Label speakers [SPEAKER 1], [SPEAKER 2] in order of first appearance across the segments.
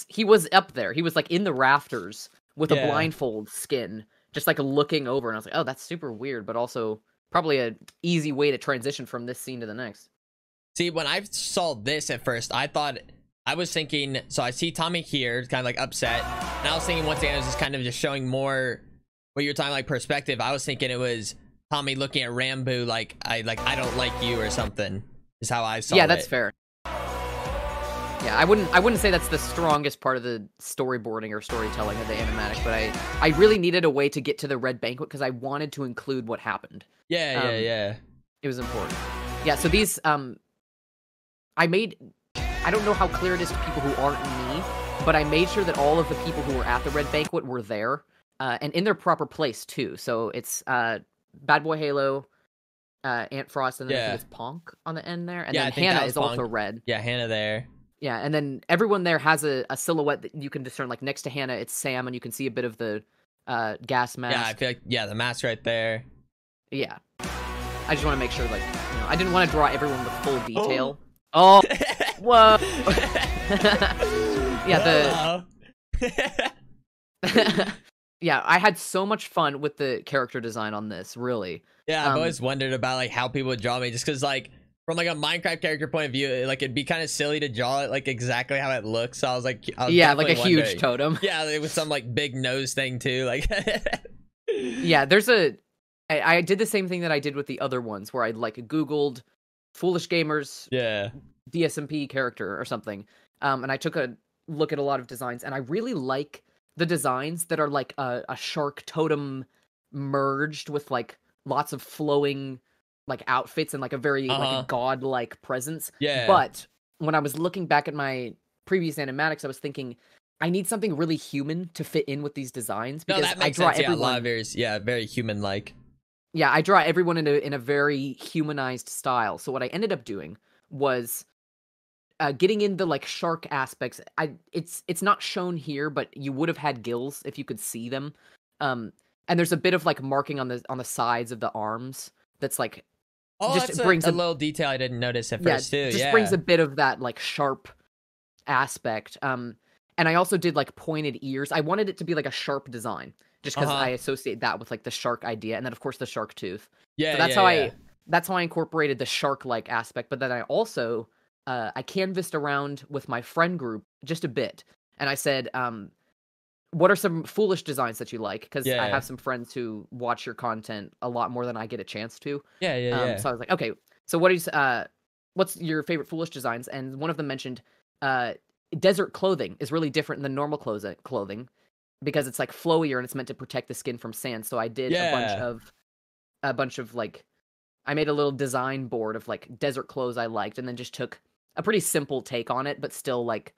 [SPEAKER 1] he was up there. He was like in the rafters with a blindfold skin, just like looking over. And I was like, oh, that's super weird, but also probably a easy way to transition from this scene to the next.
[SPEAKER 2] See, when I saw this at first, I was thinking, so I see Tommy here, kind of like upset. And I was thinking once again, it was just kind of just showing more what you're talking like perspective. I was thinking it was Tommy looking at Rambo like I don't like you or something. Is how I saw it.
[SPEAKER 1] Yeah, that's fair. Yeah, I wouldn't say that's the strongest part of the storyboarding or storytelling of the animatic, but I really needed a way to get to the Red Banquet because I wanted to include what happened.
[SPEAKER 2] Yeah.
[SPEAKER 1] It was important. Yeah, so these I don't know how clear it is to people who aren't me, but I made sure that all of the people who were at the Red Banquet were there, and in their proper place too. So it's Bad Boy Halo, Aunt Frost, and then I think it's Ponk on the end there, and then Hannah is also red.
[SPEAKER 2] Yeah, Hannah there.
[SPEAKER 1] Yeah, and then everyone there has a silhouette that you can discern. Like next to Hannah, it's Sam, and you can see a bit of the gas mask.
[SPEAKER 2] Yeah, I feel like the mask right there.
[SPEAKER 1] Yeah, I just want to make sure, like, I didn't want to draw everyone with full detail. Oh, whoa! Yeah, yeah, I had so much fun with the character design on this. Really.
[SPEAKER 2] Yeah, I've always wondered about like how people would draw me, just because like from like a Minecraft character point of view, like it'd be kind of silly to draw it like exactly how it looks. So I was like,
[SPEAKER 1] yeah, like a huge totem.
[SPEAKER 2] Yeah, it was some like big nose thing too. Like,
[SPEAKER 1] yeah, I did the same thing that I did with the other ones, where I like Googled Foolish Gamers, DSMP character or something, and I took a look at a lot of designs, and I really like the designs that are like a shark totem merged with like lots of flowing like outfits and like a very like godlike presence.
[SPEAKER 2] Yeah.
[SPEAKER 1] But when I was looking back at my previous animatics, I was thinking I need something really human to fit in with these designs, because
[SPEAKER 2] that makes sense. Yeah, a lot of very human like.
[SPEAKER 1] Yeah, I draw everyone in a very humanized style. So what I ended up doing was getting in the like shark aspects. It's not shown here, but you would have had gills if you could see them. And there's a bit of like marking on the sides of the arms that's like
[SPEAKER 2] just brings a little detail I didn't notice at first too.
[SPEAKER 1] Just brings a bit of that like sharp aspect. And I also did like pointed ears. I wanted it to be like a sharp design, just because I associate that with like the shark idea, and then of course the shark tooth.
[SPEAKER 2] Yeah,
[SPEAKER 1] so that's how I incorporated the shark-like aspect. But then I also I canvassed around with my friend group just a bit, and I said, what are some foolish designs that you like? Because I have some friends who watch your content a lot more than I get a chance to. So I was like, okay, so what's your favorite foolish designs? And one of them mentioned desert clothing is really different than normal clothing, because it's like flowier and it's meant to protect the skin from sand. So I did a bunch of like, I made a little design board of like desert clothes I liked, and then just took a pretty simple take on it, but still like,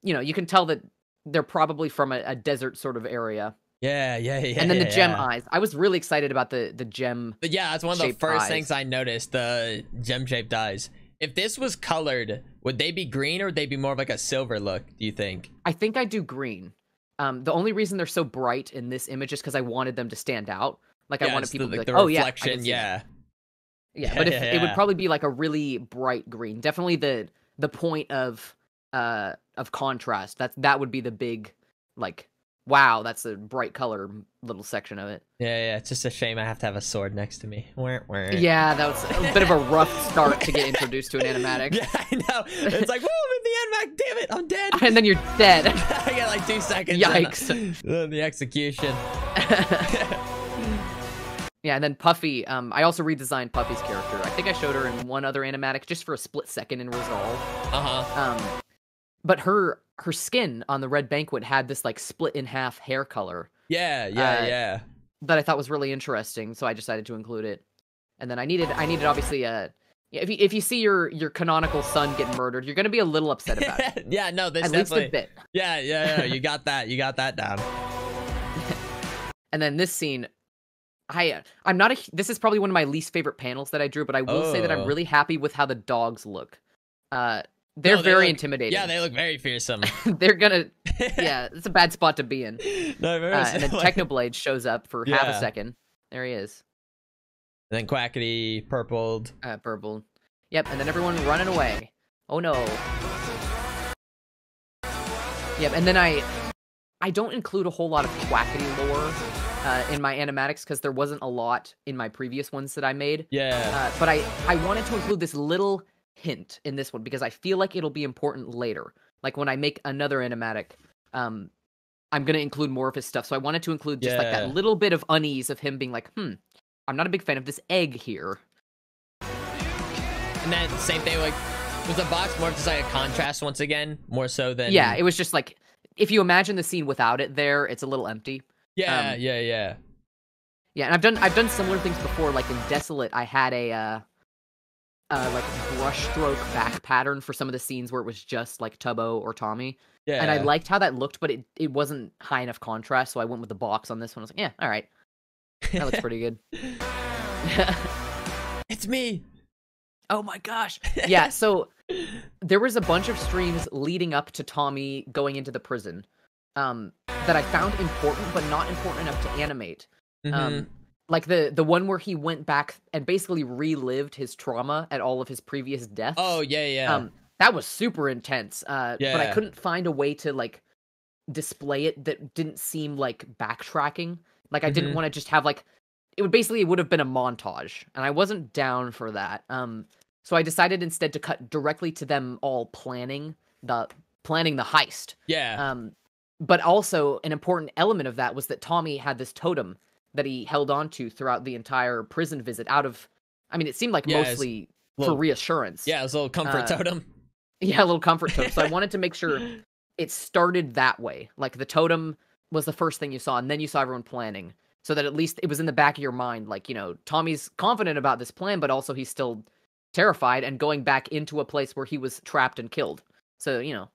[SPEAKER 1] you can tell that they're probably from a desert sort of area.
[SPEAKER 2] Yeah.
[SPEAKER 1] And then the gem eyes. I was really excited about the gem.
[SPEAKER 2] But yeah, that's one of the first things I noticed, the gem-shaped eyes. If this was colored, would they be green, or would they be more of like a silver look, do you think?
[SPEAKER 1] I think I do green. The only reason they're so bright in this image is because I wanted them to stand out. Like I wanted people to be like, oh yeah, yeah. But it would probably be like a really bright green. Definitely the point of contrast. That would be the big, like, wow, that's a bright color little section of it.
[SPEAKER 2] Yeah, it's just a shame I have to have a sword next to me.
[SPEAKER 1] Yeah, that was a bit of a rough start to get introduced to an animatic.
[SPEAKER 2] Yeah, I know. It's like, whoa, I'm in the animatic, damn it, I'm dead.
[SPEAKER 1] And then you're dead.
[SPEAKER 2] I get like 2 seconds.
[SPEAKER 1] Yikes.
[SPEAKER 2] The execution.
[SPEAKER 1] Yeah, and then Puffy, I also redesigned Puffy's character. I think I showed her in one other animatic just for a split second in Resolve. But her skin on the Red Banquet had this like split in half hair color.
[SPEAKER 2] Yeah.
[SPEAKER 1] That I thought was really interesting, so I decided to include it. And then I needed obviously if you see your canonical son get murdered, you're gonna be a little upset about it.
[SPEAKER 2] Yeah, no, this
[SPEAKER 1] at least a bit.
[SPEAKER 2] Yeah, you got that down.
[SPEAKER 1] And then this scene, this is probably one of my least favorite panels that I drew, but I will say that I'm really happy with how the dogs look. They're very intimidating.
[SPEAKER 2] Yeah, they look very fearsome.
[SPEAKER 1] They're gonna, it's a bad spot to be in.
[SPEAKER 2] No,
[SPEAKER 1] and then Technoblade shows up for half a second. There he is.
[SPEAKER 2] And then Quackity purpled.
[SPEAKER 1] Purpled. Yep, and then everyone running away. Oh no. Yep, and then I don't include a whole lot of Quackity lore in my animatics because there wasn't a lot in my previous ones that I made.
[SPEAKER 2] Yeah.
[SPEAKER 1] But I wanted to include this little hint in this one because I feel like it'll be important later. Like when I make another animatic, I'm gonna include more of his stuff. So I wanted to include just like that little bit of unease of him being like, I'm not a big fan of this egg here.
[SPEAKER 2] And then same thing, like, was the box more just like a contrast once again, more so than?
[SPEAKER 1] Yeah, it was just like, if you imagine the scene without it there, it's a little empty.
[SPEAKER 2] Yeah,
[SPEAKER 1] yeah. And I've done similar things before. Like in Desolate, I had a like brushstroke back pattern for some of the scenes where it was just like Tubbo or Tommy.
[SPEAKER 2] Yeah.
[SPEAKER 1] And I liked how that looked, but it wasn't high enough contrast, so I went with the box on this one. I was like, yeah, all right, that looks pretty good.
[SPEAKER 2] It's me.
[SPEAKER 1] Oh my gosh. Yeah, so there was a bunch of streams leading up to Tommy going into the prison that I found important, but not important enough to animate. Like the one where he went back and basically relived his trauma at all of his previous deaths.
[SPEAKER 2] Oh, yeah.
[SPEAKER 1] That was super intense. But I couldn't find a way to like display it that didn't seem like backtracking. Like I didn't want to just have like it would have been a montage, and I wasn't down for that. So I decided instead to cut directly to them all planning the heist.
[SPEAKER 2] Yeah.
[SPEAKER 1] But also an important element of that was that Tommy had this totem that he held on to throughout the entire prison visit it seemed like mostly for reassurance.
[SPEAKER 2] Yeah, it was a little comfort totem.
[SPEAKER 1] Yeah, a little comfort totem. So I wanted to make sure it started that way. Like the totem was the first thing you saw, and then you saw everyone planning. So that at least it was in the back of your mind, like, Tommy's confident about this plan, but also he's still terrified and going back into a place where he was trapped and killed. So, a little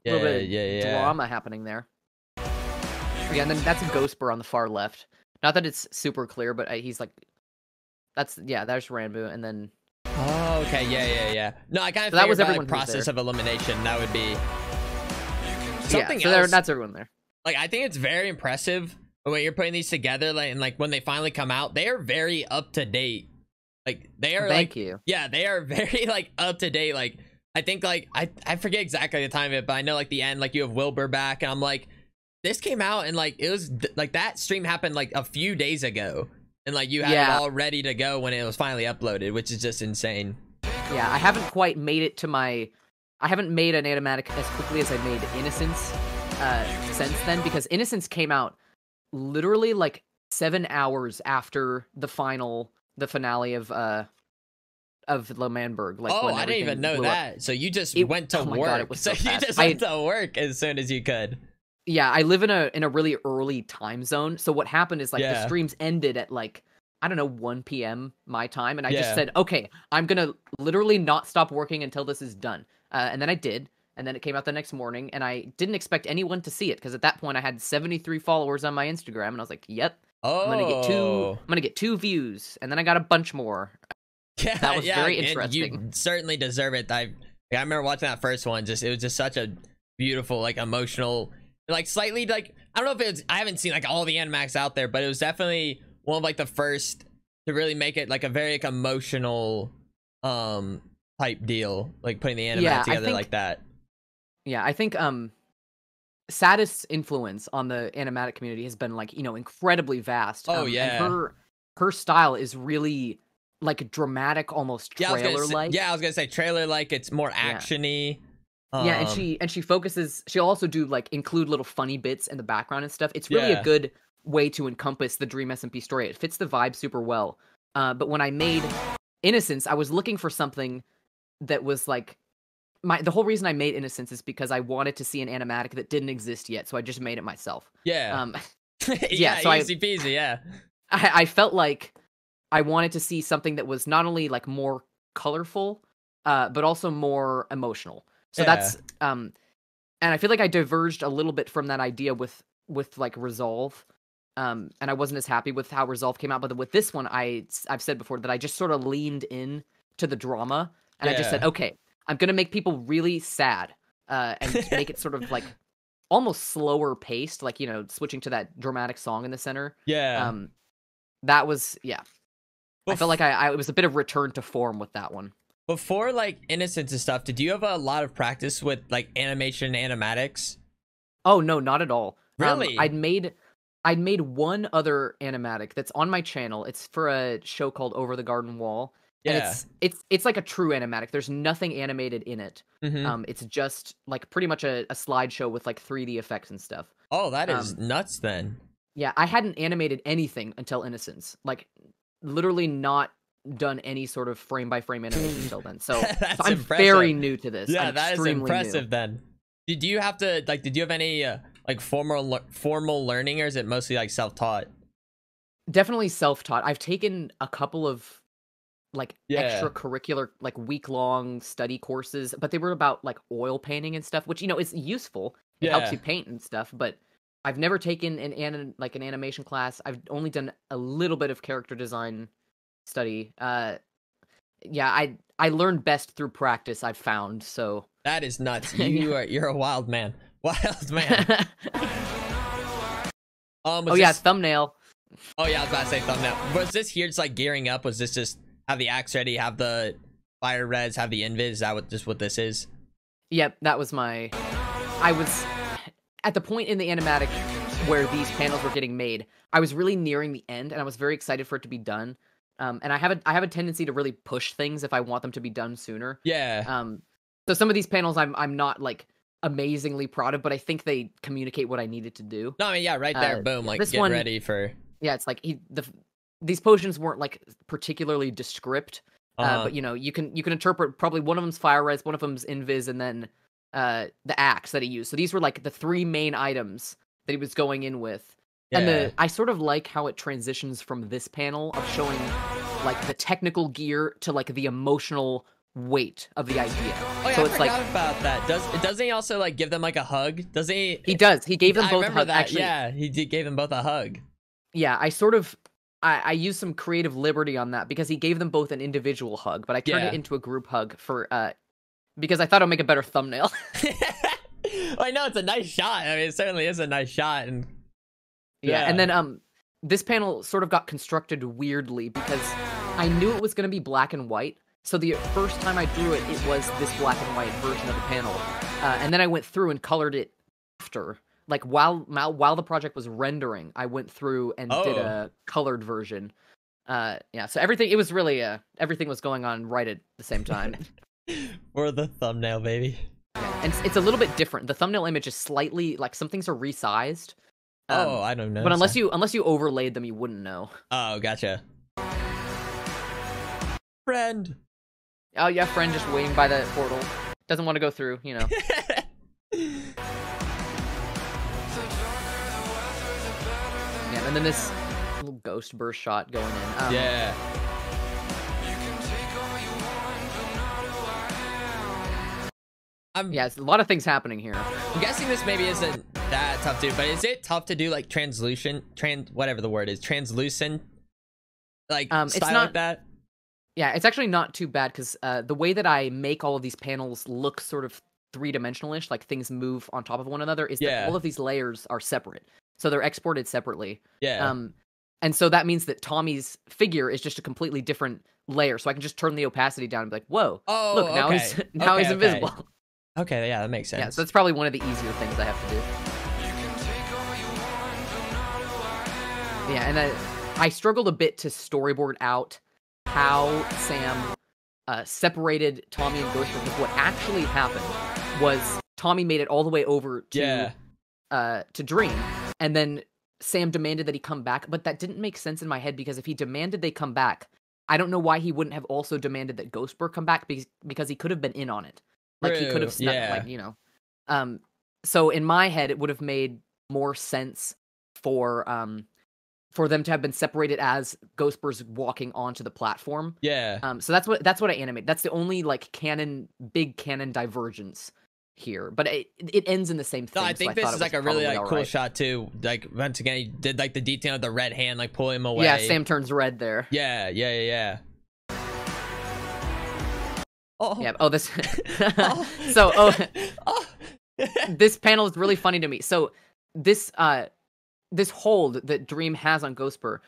[SPEAKER 1] bit of drama happening there. Yeah, and then that's a Ghost on the far left. Not that it's super clear, but he's like, there's Ranboo, and then...
[SPEAKER 2] Oh, okay, yeah. No, I kind of
[SPEAKER 1] that was
[SPEAKER 2] about,
[SPEAKER 1] everyone
[SPEAKER 2] process of elimination. That would be something else.
[SPEAKER 1] That's everyone there.
[SPEAKER 2] Like, I think it's very impressive when you're putting these together, like, and like when they finally come out, they are very up to date. Like they are.
[SPEAKER 1] Thank you.
[SPEAKER 2] Yeah, they are very like up to date. Like I think like I forget exactly the time of it, but I know like the end, like you have Wilbur back, and I'm like, this came out and like it was like that stream happened like a few days ago, and like you had it all ready to go when it was finally uploaded, which is just insane.
[SPEAKER 1] Yeah, I haven't quite made it to I haven't made an animatic as quickly as I made Innocence since then, because Innocence came out literally like 7 hours after the finale of L'Manberg. Like,
[SPEAKER 2] I didn't even know that. So you just went to work.
[SPEAKER 1] God, it was so
[SPEAKER 2] you just went to work as soon as you could.
[SPEAKER 1] Yeah, I live in a really early time zone. So what happened is like the streams ended at like, I don't know, 1 p.m. my time, and I just said, okay, I'm gonna literally not stop working until this is done. And then I did. And then it came out the next morning, and I didn't expect anyone to see it, because at that point I had 73 followers on my Instagram, and I was like, yep, I'm gonna get 2 views, and then I got a bunch more.
[SPEAKER 2] Yeah,
[SPEAKER 1] that was very interesting.
[SPEAKER 2] You certainly deserve it. I remember watching that first one. It was just such a beautiful, like, emotional, like, slightly, like, I don't know if I haven't seen like all the animacs out there, but it was definitely one of like the first to really make it like a very like emotional type deal, like putting the animatic together like that.
[SPEAKER 1] Yeah, I think Saddest's influence on the animatic community has been like, incredibly vast.
[SPEAKER 2] Oh yeah.
[SPEAKER 1] And her style is really like dramatic, almost trailer-like.
[SPEAKER 2] I was gonna say trailer-like. It's more actiony.
[SPEAKER 1] Yeah, and she focuses. She'll also do like include little funny bits in the background and stuff. It's really a good way to encompass the Dream SMP story. It fits the vibe super well. But when I made Innocence, I was looking for something that was like the whole reason I made Innocence is because I wanted to see an animatic that didn't exist yet, so I just made it myself.
[SPEAKER 2] Yeah.
[SPEAKER 1] Yeah, so
[SPEAKER 2] easy peasy, yeah.
[SPEAKER 1] I felt like I wanted to see something that was not only like more colorful, but also more emotional. So that's and I feel like I diverged a little bit from that idea with like Resolve. And I wasn't as happy with how Resolve came out, but with this one, I've said before that I just sort of leaned in to the drama, and I just said, okay, I'm gonna make people really sad, and make it sort of like almost slower paced, like switching to that dramatic song in the center.
[SPEAKER 2] Yeah.
[SPEAKER 1] That was I felt like it was a bit of return to form with that one.
[SPEAKER 2] Before like Innocence and stuff, did you have a lot of practice with like animation and animatics?
[SPEAKER 1] Oh no, not at all.
[SPEAKER 2] Really?
[SPEAKER 1] I'd made one other animatic that's on my channel. It's for a show called Over the Garden Wall, and
[SPEAKER 2] Yeah.
[SPEAKER 1] it's like a true animatic. There's nothing animated in it. It's just like pretty much a slideshow with like 3D effects and stuff.
[SPEAKER 2] Oh, that is nuts then.
[SPEAKER 1] Yeah, I hadn't animated anything until Innocence. Like literally not done any sort of frame by frame animation until then. So, I'm
[SPEAKER 2] impressive.
[SPEAKER 1] Very new to this.
[SPEAKER 2] Yeah,
[SPEAKER 1] I'm
[SPEAKER 2] that is impressive
[SPEAKER 1] new.
[SPEAKER 2] then. Did you have to like? Did you have any like formal learning, or is it mostly like self-taught?
[SPEAKER 1] Definitely self-taught. I've taken a couple of like
[SPEAKER 2] Yeah.
[SPEAKER 1] extracurricular like week-long study courses, but they were about like oil painting and stuff, which is useful. It helps
[SPEAKER 2] Yeah.
[SPEAKER 1] you paint and stuff, but I've never taken an animation class. I've only done a little bit of character design study. Yeah, I learned best through practice, I've found. So
[SPEAKER 2] That is nuts. You're a wild man. Wild man.
[SPEAKER 1] yeah, thumbnail.
[SPEAKER 2] Oh yeah, I was about to say thumbnail. Was this here just like gearing up? Was this just have the axe ready, have the fire res, have the invis? Is that what this is?
[SPEAKER 1] Yep, that was I was at the point in the animatic where these panels were getting made. I was really nearing the end, and I was very excited for it to be done. And I have a tendency to really push things if I want them to be done sooner.
[SPEAKER 2] Yeah.
[SPEAKER 1] So some of these panels I'm not like amazingly proud of, but I think they communicate what I needed to do.
[SPEAKER 2] No, I mean, yeah, right there, boom, like
[SPEAKER 1] this
[SPEAKER 2] get
[SPEAKER 1] one,
[SPEAKER 2] ready for.
[SPEAKER 1] Yeah, it's like these potions weren't like particularly descript, but you can interpret probably one of them's fire res, one of them's invis, and then the axe that he used. So these were like the three main items that he was going in with.
[SPEAKER 2] Yeah.
[SPEAKER 1] And I sort of like how it transitions from this panel of showing like the technical gear to like the emotional weight of the idea.
[SPEAKER 2] Oh yeah,
[SPEAKER 1] so
[SPEAKER 2] I
[SPEAKER 1] it's
[SPEAKER 2] forgot
[SPEAKER 1] like
[SPEAKER 2] about that. Doesn't he also like give them like a hug? Doesn't he?
[SPEAKER 1] He does. He gave them
[SPEAKER 2] I
[SPEAKER 1] both a
[SPEAKER 2] remember
[SPEAKER 1] hug.
[SPEAKER 2] that.
[SPEAKER 1] Actually,
[SPEAKER 2] Yeah, gave them both a hug.
[SPEAKER 1] Yeah, I used some creative liberty on that because he gave them both an individual hug, but I turned it into a group hug for because I thought it would make a better thumbnail.
[SPEAKER 2] Well, I know it's a nice shot. I mean, it certainly is a nice shot, and
[SPEAKER 1] yeah, and then this panel sort of got constructed weirdly because I knew it was going to be black and white. So the first time I drew it, it was this black and white version of the panel, and then I went through and colored it after. Like while the project was rendering, I went through and did a colored version. Yeah, so everything was really everything was going on right at the same time.
[SPEAKER 2] For the thumbnail, baby.
[SPEAKER 1] Yeah, and it's a little bit different. The thumbnail image is slightly like some things are resized.
[SPEAKER 2] I don't know.
[SPEAKER 1] But unless you overlaid them, you wouldn't know.
[SPEAKER 2] Oh, gotcha. Friend.
[SPEAKER 1] Oh yeah, friend just waiting by the portal. Doesn't want to go through, Yeah, and then this little ghost burst shot going in.
[SPEAKER 2] Yeah.
[SPEAKER 1] Yeah, it's a lot of things happening here.
[SPEAKER 2] I'm guessing this maybe isn't that tough to do, but is it tough to do like translucent, whatever the word is, translucent, like
[SPEAKER 1] it's
[SPEAKER 2] style
[SPEAKER 1] not,
[SPEAKER 2] like that?
[SPEAKER 1] Yeah, it's actually not too bad because the way that I make all of these panels look sort of three-dimensional-ish, like things move on top of one another, is that all of these layers are separate. So they're exported separately.
[SPEAKER 2] Yeah.
[SPEAKER 1] And so that means that Tommy's figure is just a completely different layer. So I can just turn the opacity down and be like, whoa, look, now he's invisible.
[SPEAKER 2] Okay, yeah, that makes sense.
[SPEAKER 1] Yeah, so that's probably one of the easier things I have to do. Yeah, and I struggled a bit to storyboard out how Sam separated Tommy and Ghost, because what actually happened was Tommy made it all the way over to Dream, and then Sam demanded that he come back, but that didn't make sense in my head because if he demanded they come back, I don't know why he wouldn't have also demanded that Ghostbur come back because he could have been in on it. Like he could have snuck, so in my head it would have made more sense for them to have been separated as Ghostbur's walking onto the platform.
[SPEAKER 2] Yeah.
[SPEAKER 1] So that's what I animate. That's the only like big canon divergence here, but it ends in the same thing.
[SPEAKER 2] No, I think this is like a really like cool shot too. Like once again, he did like the detail of the red hand, like pull him away.
[SPEAKER 1] Yeah, Sam turns red there.
[SPEAKER 2] Yeah. Oh.
[SPEAKER 1] Yeah. Oh, this. This panel is really funny to me. So this hold that Dream has on Ghostbur,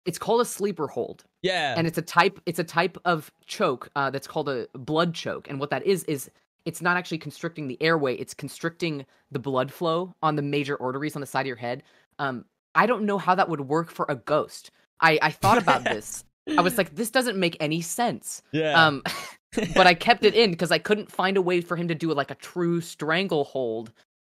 [SPEAKER 1] it's called a sleeper hold. Yeah. And it's a type of choke that's called a blood choke. And what that is it's not actually constricting the airway, it's constricting the blood flow on the major arteries on the side of your head. I don't know how that would work for a ghost. I thought about this. I was like, this doesn't make any sense.
[SPEAKER 2] Yeah.
[SPEAKER 1] But I kept it in because I couldn't find a way for him to do like a true stranglehold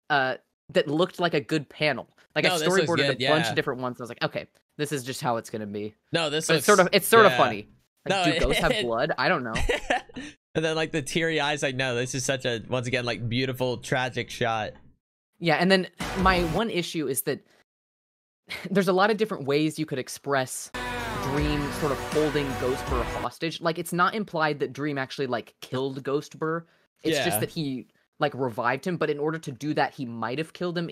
[SPEAKER 1] that looked like a good panel. Like I storyboarded a bunch of different ones. I was like, okay, this is just how it's gonna be.
[SPEAKER 2] No, this
[SPEAKER 1] looks, it's sort of funny. Like, do ghosts have blood? I don't know.
[SPEAKER 2] And then like the teary eyes, like, no, this is such a, once again, like beautiful, tragic shot.
[SPEAKER 1] Yeah, and then my one issue is that there's a lot of different ways you could express Dream sort of holding Ghostbur hostage. Like, it's not implied that Dream actually, like, killed Ghostbur. It's just that he, like, revived him, but in order to do that, he might have killed him.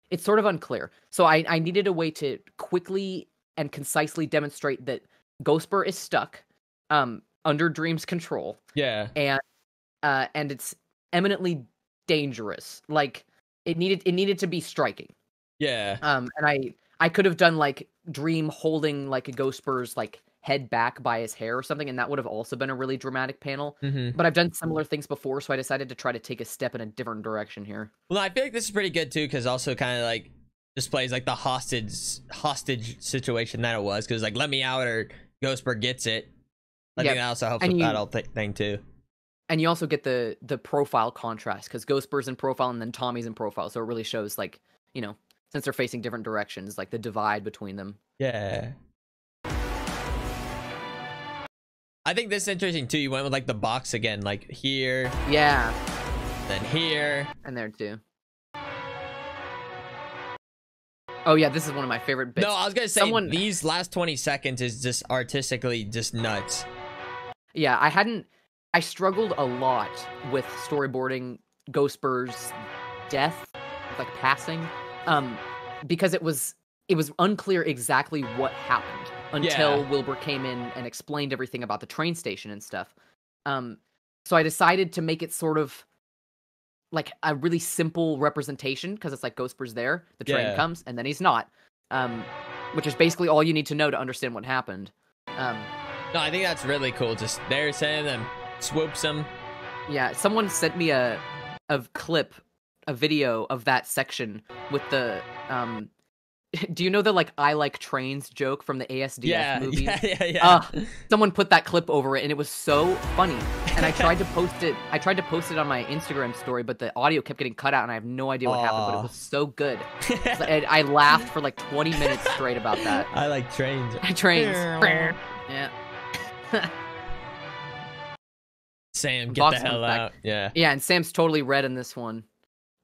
[SPEAKER 1] It's sort of unclear. So I needed a way to quickly and concisely demonstrate that Ghostbur is stuck under Dream's control.
[SPEAKER 2] Yeah.
[SPEAKER 1] And it's eminently dangerous. Like, it needed to be striking.
[SPEAKER 2] Yeah.
[SPEAKER 1] And I could have done like Dream holding like a Ghostbur's like head back by his hair or something, and that would have also been a really dramatic panel. But I've done similar things before, so I decided to try to take a step in a different direction here.
[SPEAKER 2] Well, I feel like this is pretty good too, because also kind of like displays like the hostage situation that it was, because like let me out or Ghostbur gets it. I think that also helps with that whole thing too.
[SPEAKER 1] And you also get the profile contrast, because Ghostbur's in profile and then Tommy's in profile, so it really shows like, you know, since they're facing different directions, like the divide between them.
[SPEAKER 2] Yeah. I think this is interesting too. You went with like the box again, like here.
[SPEAKER 1] Yeah.
[SPEAKER 2] Then here.
[SPEAKER 1] And there too. Oh yeah, this is one of my favorite bits.
[SPEAKER 2] No, I was gonna say these last 20 seconds is just artistically just nuts.
[SPEAKER 1] Yeah, I struggled a lot with storyboarding Ghostbur's death, like passing. Because it was unclear exactly what happened until Wilbur came in and explained everything about the train station and stuff. So I decided to make it sort of like a really simple representation, because it's like Ghostbur's there, the train comes, and then he's not. Which is basically all you need to know to understand what happened.
[SPEAKER 2] No, I think that's really cool. Just there, saying them, swoops him.
[SPEAKER 1] Yeah, someone sent me a video of that section with the do you know the like I like trains joke from the ASDF movie?
[SPEAKER 2] Yeah.
[SPEAKER 1] Someone put that clip over it, and it was so funny. And I tried to post it on my Instagram story, but the audio kept getting cut out, and I have no idea what happened, but it was so good. I laughed for like 20 minutes straight about that.
[SPEAKER 2] I like trains.
[SPEAKER 1] Trains. Yeah.
[SPEAKER 2] Sam, get the hell out. Yeah,
[SPEAKER 1] and Sam's totally red in this one.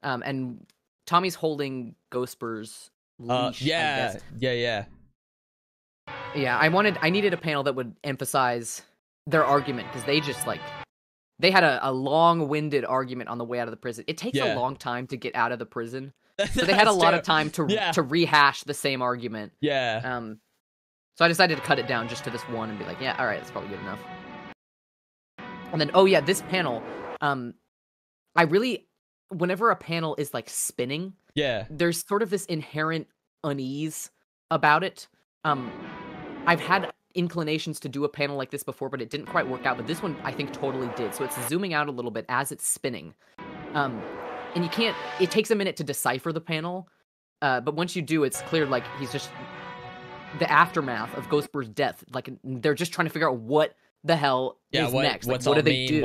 [SPEAKER 1] And Tommy's holding Ghostbur's leash.
[SPEAKER 2] Yeah.
[SPEAKER 1] Yeah, I needed a panel that would emphasize their argument, because they just like, they had a long-winded argument on the way out of the prison. It takes a long time to get out of the prison, so they had a lot of time to rehash the same argument.
[SPEAKER 2] Yeah.
[SPEAKER 1] So I decided to cut it down just to this one and be like, yeah, all right, that's probably good enough. And then, this panel, whenever a panel is like spinning, there's sort of this inherent unease about it. I've had inclinations to do a panel like this before, but it didn't quite work out. But this one, I think, totally did. So it's zooming out a little bit as it's spinning. And it takes a minute to decipher the panel. But once you do, it's clear, like, he's just the aftermath of Ghostbur's death. Like, they're just trying to figure out what the hell is next. Like, what do they do?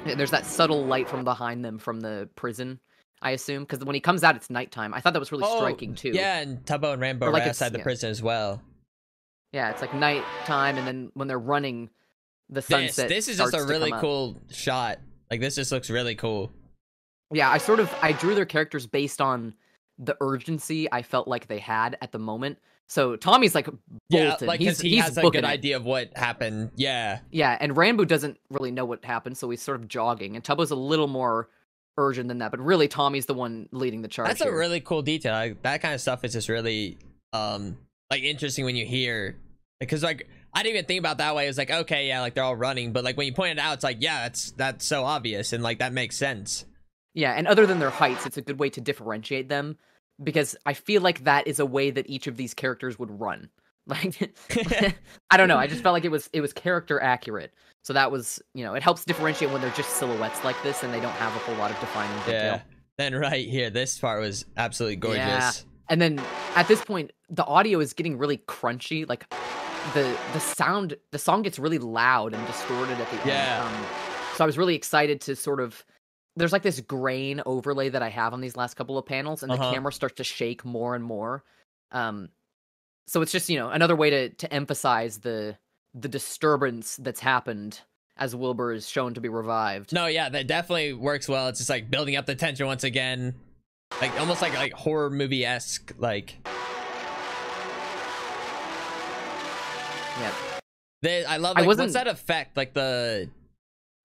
[SPEAKER 1] There's that subtle light from behind them from the prison, I assume, because when he comes out, it's nighttime. I thought that was really striking too.
[SPEAKER 2] Yeah, and Tubbo and Rambo are outside the prison as well. Yeah,
[SPEAKER 1] it's like nighttime, and then when they're running, the sunset.
[SPEAKER 2] This is just a really cool shot. Like, this just looks really cool.
[SPEAKER 1] Yeah, I drew their characters based on the urgency I felt like they had at the moment. So Tommy's like bolted.
[SPEAKER 2] Like,
[SPEAKER 1] he's
[SPEAKER 2] has a good idea of what happened. Yeah,
[SPEAKER 1] and Rambo doesn't really know what happened, so he's sort of jogging. And Tubbo's a little more urgent than that, but really Tommy's the one leading the charge.
[SPEAKER 2] That's a really cool detail. Like, that kind of stuff is just really like interesting when you hear, because like I didn't even think about it that way. It was like, okay, yeah, like they're all running, but like when you point it out, it's like, yeah, that's so obvious, and like that makes sense.
[SPEAKER 1] Yeah, and other than their heights, it's a good way to differentiate them, because I feel like that is a way that each of these characters would run. Like, I don't know. I just felt like it was character accurate. So that was, you know, it helps differentiate when they're just silhouettes like this and they don't have a whole lot of defining detail.
[SPEAKER 2] Yeah. Then right here, this part was absolutely gorgeous.
[SPEAKER 1] Yeah. And then at this point, the audio is getting really crunchy. Like the sound, the song gets really loud and distorted at the end. So I was really excited to sort of, there's like this grain overlay that I have on these last couple of panels, and the camera starts to shake more and more. So it's just, you know, another way to emphasize the disturbance that's happened as Wilbur is shown to be revived.
[SPEAKER 2] No, yeah, that definitely works well. It's just like building up the tension once again, like almost like horror movie-esque. Like,
[SPEAKER 1] yeah,
[SPEAKER 2] I love. Like, what's that effect? Like the,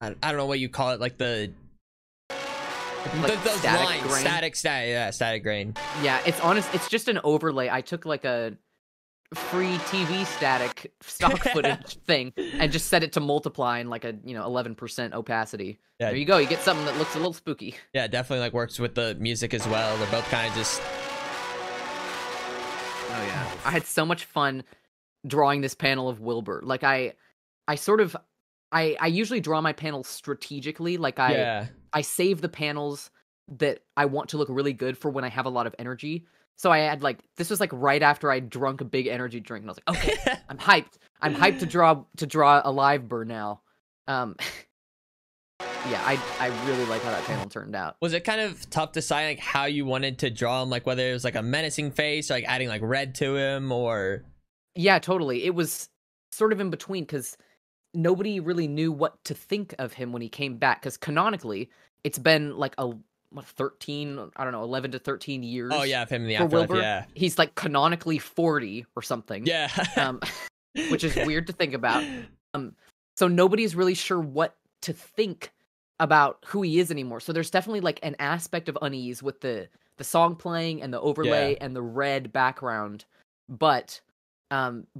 [SPEAKER 2] I don't know what you call it. Like the. Like those static lines, grain. Static grain.
[SPEAKER 1] Yeah, it's honest. It's just an overlay. I took like a free TV static stock footage thing and just set it to multiply in like a 11% opacity. Yeah. There you go. You get something that looks a little spooky.
[SPEAKER 2] Yeah, definitely like works with the music as well. They're both kind of just.
[SPEAKER 1] Oh yeah, I had so much fun drawing this panel of Wilbur. Like I usually draw my panels strategically. Like I save the panels that I want to look really good for when I have a lot of energy. So I had like, this was like right after I drunk a big energy drink, and I was like, okay, I'm hyped. I'm hyped to draw a live burn now. Yeah, I really like how that panel turned out.
[SPEAKER 2] Was it kind of tough to decide like how you wanted to draw him, like whether it was like a menacing face, or like adding like red to him, or?
[SPEAKER 1] Yeah, totally. It was sort of in between because nobody really knew what to think of him when he came back. Because canonically, it's been like 11 to 13 years.
[SPEAKER 2] Oh yeah, of him in the afterlife.
[SPEAKER 1] Wilbur.
[SPEAKER 2] Yeah,
[SPEAKER 1] he's like canonically 40 or something.
[SPEAKER 2] Yeah,
[SPEAKER 1] which is weird to think about. So nobody's really sure what to think about who he is anymore. So there's definitely like an aspect of unease with the song playing and the overlay and the red background, but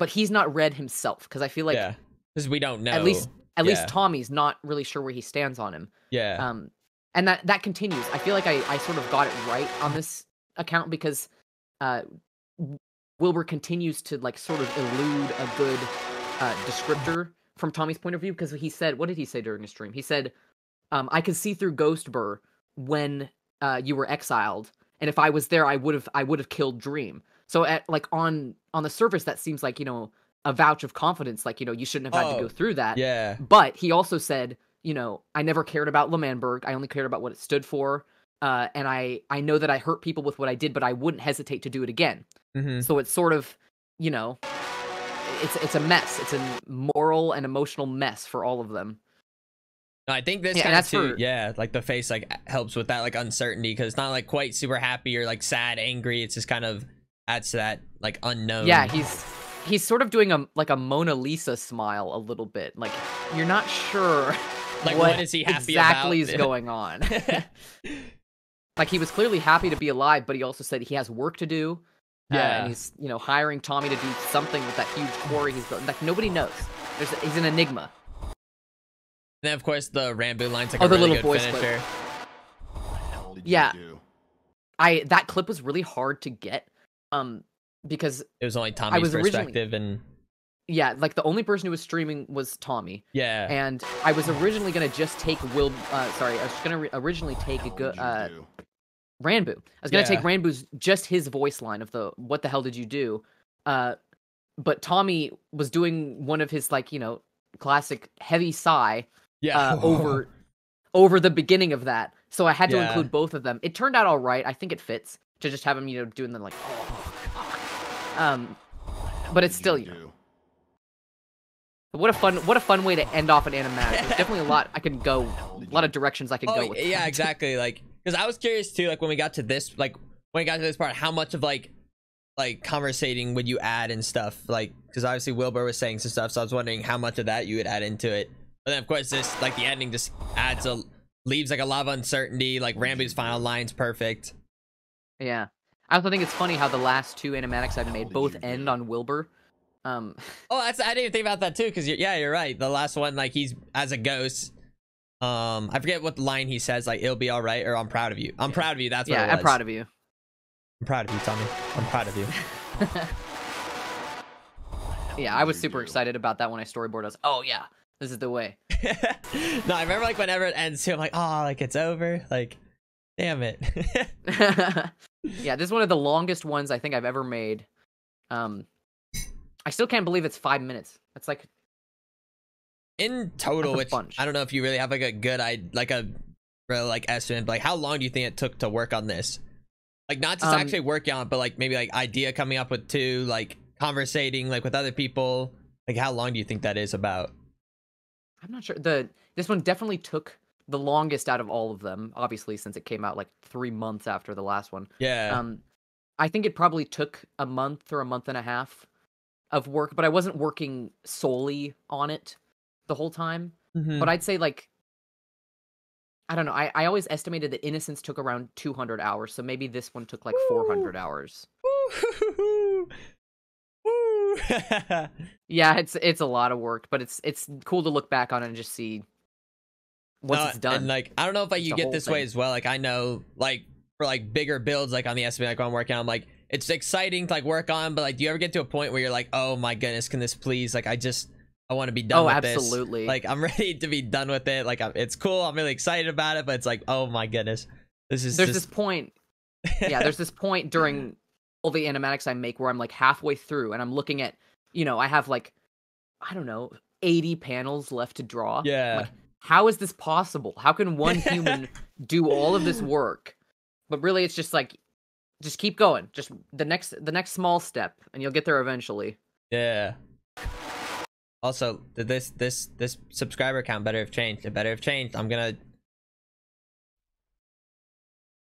[SPEAKER 1] he's not red himself, because I feel like
[SPEAKER 2] because we don't know.
[SPEAKER 1] At least Tommy's not really sure where he stands on him.
[SPEAKER 2] Yeah.
[SPEAKER 1] And that continues. I feel like I sort of got it right on this account, because Wilbur continues to like sort of elude a good descriptor from Tommy's point of view, because he said, what did he say during his stream? He said, I could see through Ghost Burr when you were exiled, and if I was there, I would have killed Dream. So at like on the surface, that seems like, you know, a vouch of confidence, like, you know, you shouldn't have had to go through that.
[SPEAKER 2] Yeah.
[SPEAKER 1] But he also said, you know, I never cared about L'Manberg. I only cared about what it stood for. And I know that I hurt people with what I did, but I wouldn't hesitate to do it again.
[SPEAKER 2] Mm-hmm.
[SPEAKER 1] So it's sort of, you know, it's a mess. It's a moral and emotional mess for all of them.
[SPEAKER 2] I think this kind of too, like the face like helps with that like uncertainty, because it's not like quite super happy or like sad, angry. It's just kind of adds to that like unknown.
[SPEAKER 1] Yeah, he's sort of doing a Mona Lisa smile a little bit. Like you're not sure
[SPEAKER 2] like what is he happy
[SPEAKER 1] exactly
[SPEAKER 2] about?
[SPEAKER 1] Is going on. Like he was clearly happy to be alive, but he also said he has work to do. And he's, you know, hiring Tommy to do something with that huge quarry he's built. Like nobody knows. He's an enigma.
[SPEAKER 2] And then of course the Rambo line's like
[SPEAKER 1] the
[SPEAKER 2] really
[SPEAKER 1] little
[SPEAKER 2] good
[SPEAKER 1] voice
[SPEAKER 2] finisher.
[SPEAKER 1] Yeah, that clip was really hard to get, because
[SPEAKER 2] it was only Tommy's perspective, and
[SPEAKER 1] yeah, like the only person who was streaming was Tommy.
[SPEAKER 2] Yeah,
[SPEAKER 1] and I was originally gonna just take originally take Ranboo. I was gonna take Ranboo's just his voice line of the "What the hell did you do?" But Tommy was doing one of his like, you know, classic heavy sigh. Over the beginning of that, so I had to include both of them. It turned out all right. I think it fits to just have him, you know, doing them like, but it's still, you know, what a fun way to end off an animatic. There's definitely a lot a lot of directions I could go with.
[SPEAKER 2] Yeah, exactly. Like, because I was curious too, like when we got to this part, how much of like conversating would you add and stuff, like, because obviously Wilbur was saying some stuff, so I was wondering how much of that you would add into it. But then of course this, like, the ending just leaves like a lot of uncertainty. Like Rambo's final line's perfect.
[SPEAKER 1] Yeah, I also think it's funny how the last two animatics I've made both end on Wilbur. I
[SPEAKER 2] didn't even think about that too, because you're right. The last one, like, he's as a ghost. I forget what line he says, like, it'll be all right, or I'm proud of you. I'm proud of you. That's what it was.
[SPEAKER 1] I'm proud of you.
[SPEAKER 2] I'm proud of you, Tommy. I'm proud of you.
[SPEAKER 1] Yeah, I was super excited about that when I storyboarded. I was, oh yeah, this is the way.
[SPEAKER 2] No, I remember like whenever it ends too, I'm like, oh, like it's over. Like, damn it.
[SPEAKER 1] Yeah, this is one of the longest ones I think I've ever made. I still can't believe it's 5 minutes. That's like
[SPEAKER 2] in total, which
[SPEAKER 1] bunch.
[SPEAKER 2] I don't know if you really have like a good real like estimate, but like how long do you think it took to work on this? Like not just actually working on it, but like maybe like idea coming up with two, like conversating like with other people. Like how long do you think that is about?
[SPEAKER 1] I'm not sure. This one definitely took the longest out of all of them, obviously, since it came out like 3 months after the last one.
[SPEAKER 2] Yeah.
[SPEAKER 1] I think it probably took a month or a month and a half of work, but I wasn't working solely on it the whole time. But I'd say like, I don't know. I always estimated that Innocence took around 200 hours, so maybe this one took like 400 hours. Yeah, it's a lot of work, but it's cool to look back on it and just see once it's done.
[SPEAKER 2] And like I don't know if like you get this way as well. Like I know like for like bigger builds like on the SMP like when I'm working on, like it's exciting to like work on, but like do you ever get to a point where you're like, oh my goodness, can this please, like I want to be done with this.
[SPEAKER 1] Absolutely.
[SPEAKER 2] Like I'm ready to be done with it. Like it's cool, I'm really excited about it, but it's like, oh my goodness, there's this point
[SPEAKER 1] there's this point during all the animatics I make where I'm like halfway through and I'm looking at, I have like, I don't know, 80 panels left to draw.
[SPEAKER 2] Yeah.
[SPEAKER 1] Like, how is this possible? How can one human do all of this work? But really, it's just like, just keep going. Just the next small step, and you'll get there eventually.
[SPEAKER 2] Yeah. Also, this subscriber count better have changed. It better have changed. I'm gonna.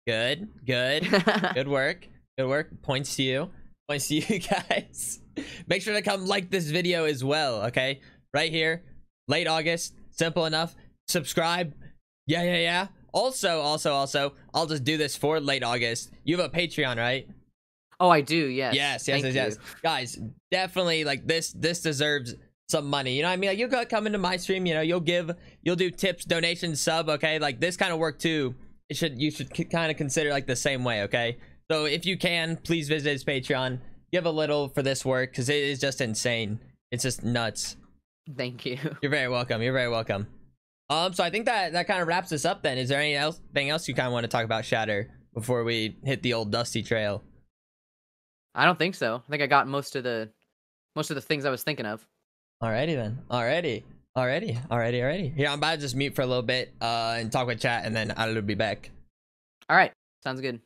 [SPEAKER 2] Good. Good work. Good work. Points to you. Points to you guys. Make sure to come like this video as well, okay? Right here. Late August. Simple enough. Subscribe. Yeah. Also, I'll just do this for late August. You have a Patreon, right?
[SPEAKER 1] Oh, I do, yes.
[SPEAKER 2] Yes. Guys, definitely, like, this deserves some money. You know what I mean? Like, you'll come into my stream, you'll do tips, donations, sub, okay? Like, this kind of work, too, you should kind of consider, like, the same way, okay? So, if you can, please visit his Patreon. Give a little for this work, because it is just insane. It's just nuts.
[SPEAKER 1] Thank you.
[SPEAKER 2] You're very welcome. So I think that kind of wraps us up then. Is there anything else you kind of want to talk about, Shatter, before we hit the old dusty trail?
[SPEAKER 1] I don't think so. I think I got most of the things I was thinking of.
[SPEAKER 2] Alrighty then. Alrighty. Here, I'm about to just mute for a little bit and talk with chat, and then I'll be back.
[SPEAKER 1] All right. Sounds good.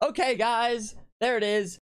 [SPEAKER 2] Okay, guys. There it is.